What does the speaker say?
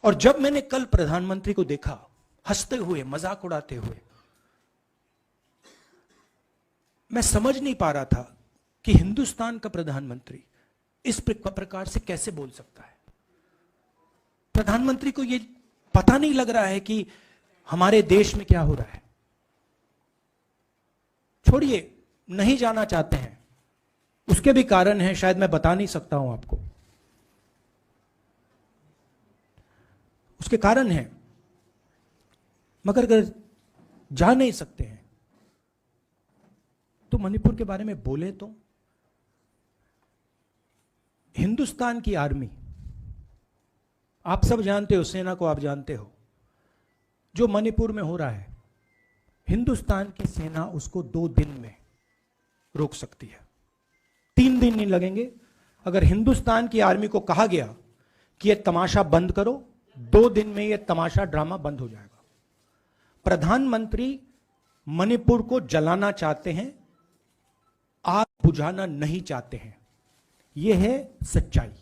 और जब मैंने कल प्रधानमंत्री को देखा हंसते हुए, मजाक उड़ाते हुए, मैं समझ नहीं पा रहा था कि हिंदुस्तान का प्रधानमंत्री इस प्रकार से कैसे बोल सकता है। प्रधानमंत्री को यह पता नहीं लग रहा है कि हमारे देश में क्या हो रहा है। छोड़िए, नहीं जाना चाहते हैं, उसके भी कारण हैं, शायद मैं बता नहीं सकता हूं आपको। उसके कारण हैं, मगर अगर जा नहीं सकते हैं तो मणिपुर के बारे में बोले तो। हिंदुस्तान की आर्मी, आप सब जानते हो, सेना को आप जानते हो, जो मणिपुर में हो रहा है, हिंदुस्तान की सेना उसको 2 दिन में रोक सकती है। 3 दिन नहीं लगेंगे। अगर हिंदुस्तान की आर्मी को कहा गया कि यह तमाशा बंद करो, 2 दिन में यह तमाशा, ड्रामा बंद हो जाएगा। प्रधानमंत्री मणिपुर को जलाना चाहते हैं, आग बुझाना नहीं चाहते हैं। यह है सच्चाई।